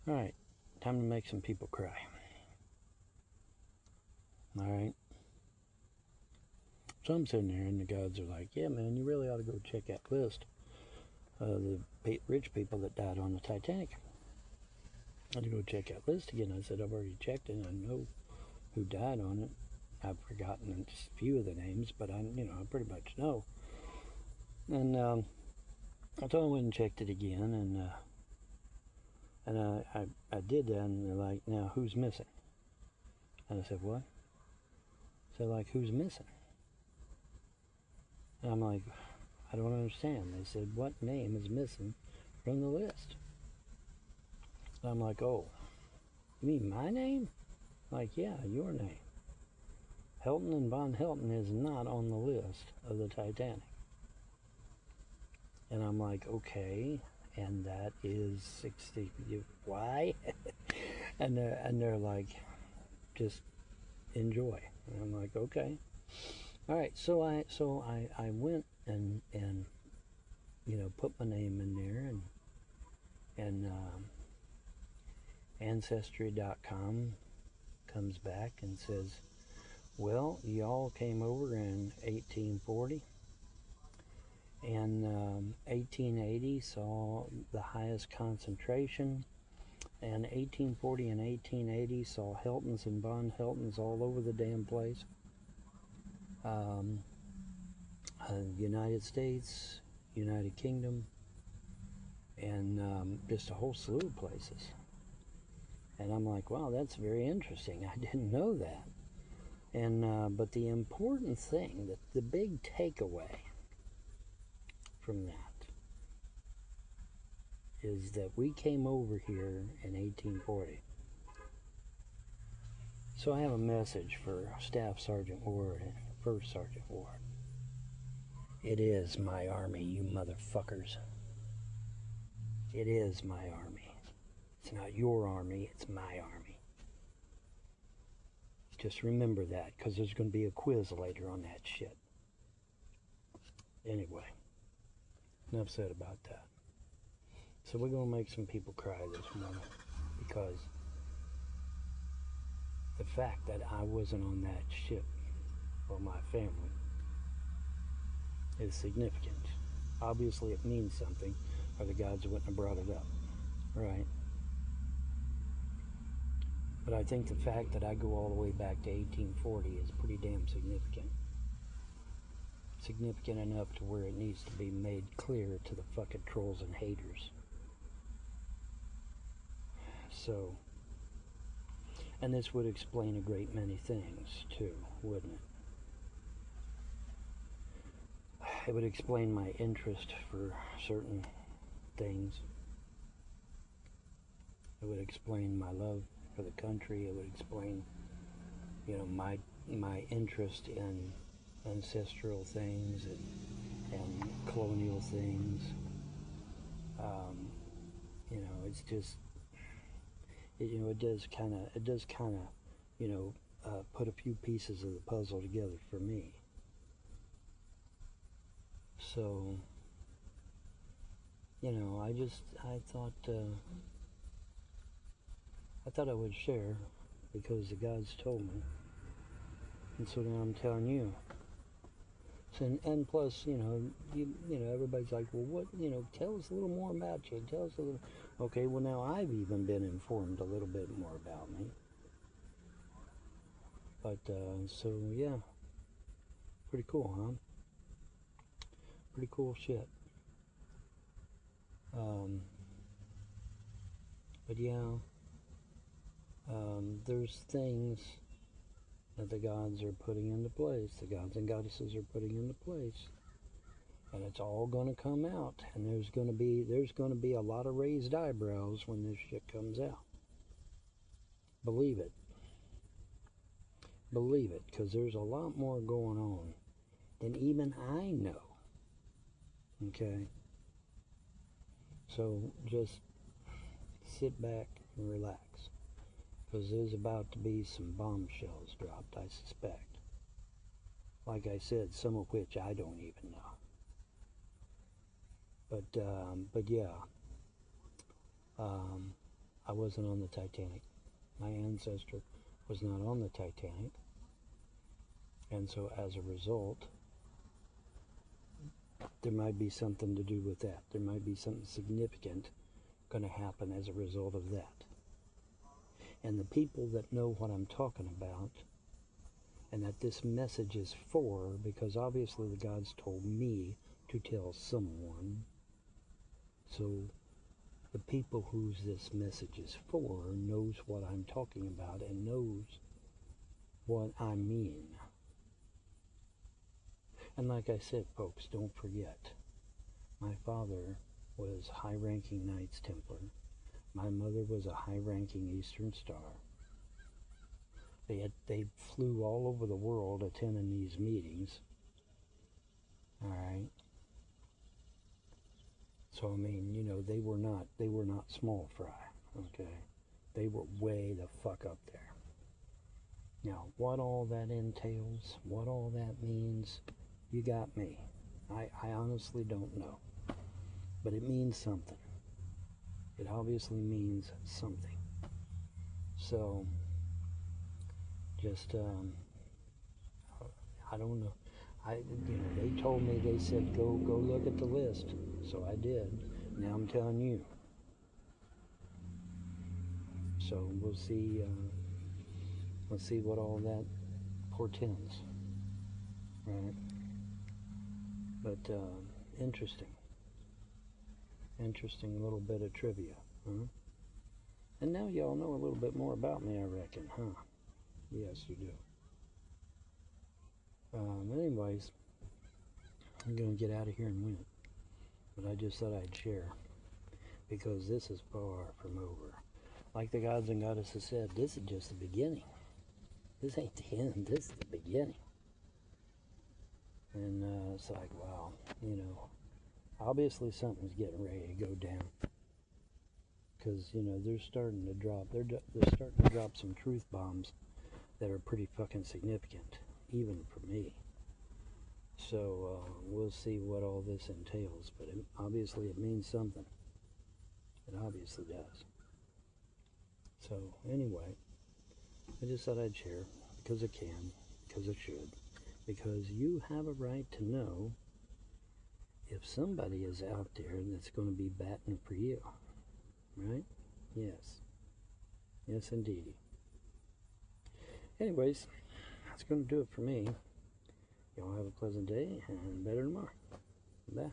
Alright, time to make some people cry. Alright. So I'm sitting there and the gods are like, yeah man, you really ought to go check that list of the rich people that died on the Titanic. I had to go check that list again. I said, I've already checked it. I know who died on it. I've forgotten just a few of the names, but I pretty much know. And so I went and checked it again, and I did that, and they're like, now who's missing? And I said, what? So like, who's missing? And I'm like, I don't understand. They said, what name is missing from the list? And I'm like, oh, you mean my name? Like, yeah, your name. Helton and Von Helton is not on the list of the Titanic. And I'm like, okay, and that is 60. Why? and they're like, just enjoy. And I'm like, okay. All right, so I went and put my name in there, and Ancestry.com comes back and says, well, y'all came over in 1840, and 1880 saw the highest concentration, and 1840 and 1880 saw Heltons and Von Heltons all over the damn place. United States, United Kingdom, and just a whole slew of places. And I'm like, wow, that's very interesting. I didn't know that. And but the important thing, the big takeaway from that is that we came over here in 1840. So I have a message for Staff Sergeant Ward and First Sergeant Ward. It is my army, you motherfuckers. It is my army. It's not your army, it's my army. Just remember that, because there's going to be a quiz later on that shit. Anyway, enough said about that. So we're going to make some people cry this morning, because the fact that I wasn't on that ship, or my family, is significant. Obviously it means something, or the gods wouldn't have brought it up, right? But I think the fact that I go all the way back to 1840 is pretty damn significant. Significant enough to where it needs to be made clear to the fucking trolls and haters. So, and this would explain a great many things too, wouldn't it? It would explain my interest for certain things. It would explain my love for the country. It would explain, my interest in ancestral things and colonial things. It's just, it does kind of, put a few pieces of the puzzle together for me. So, I thought I would share, because the gods told me, and so now I'm telling you. So, and plus, everybody's like, well, what, tell us a little more about you. Tell us a little. Okay, well now I've even been informed a little bit more about me. But so yeah, pretty cool, huh? Pretty cool shit. But yeah. There's things that the gods are putting into place, the gods and goddesses are putting into place, and it's all going to come out, and there's going to be a lot of raised eyebrows when this shit comes out. Believe it, because there's a lot more going on than even I know. Okay, so just sit back and relax. Because there's about to be some bombshells dropped, I suspect. Like I said, some of which I don't even know. But yeah, I wasn't on the Titanic. My ancestor was not on the Titanic. And so as a result, there might be something to do with that. There might be something significant going to happen as a result of that. And the people that know what I'm talking about, and that this message is for, because obviously the God's told me to tell someone, so the people whose this message is for knows what I'm talking about and knows what I mean. And like I said, folks, don't forget, my father was high-ranking Knights Templar. My mother was a high-ranking Eastern Star. They flew all over the world attending these meetings. All right. So I mean, you know, they were not small fry. Okay, they were way the fuck up there. Now, what all that entails, what all that means, you got me. I honestly don't know, but it means something. It obviously means something. So, just I don't know. They told me, they said, go look at the list. So I did. Now I'm telling you. So we'll see, let's see what all that portends. Right? But, interesting. Interesting little bit of trivia. Huh? And now y'all know a little bit more about me, I reckon, huh? Yes, you do. Anyways, I'm going to get out of here in a minute. But I just thought I'd share. Because this is far from over. Like the gods and goddesses said, this is just the beginning. This ain't the end. This is the beginning. And it's like, wow, you know, obviously something's getting ready to go down. Because, you know, they're starting to drop some truth bombs that are pretty fucking significant, even for me. So we'll see what all this entails, but obviously it means something. It obviously does. So anyway, I just thought I'd share, because I can, because I should, because you have a right to know if somebody is out there that's going to be batting for you. Right? Yes. Yes, indeed. Anyways, that's going to do it for me. Y'all have a pleasant day and better tomorrow. Bye.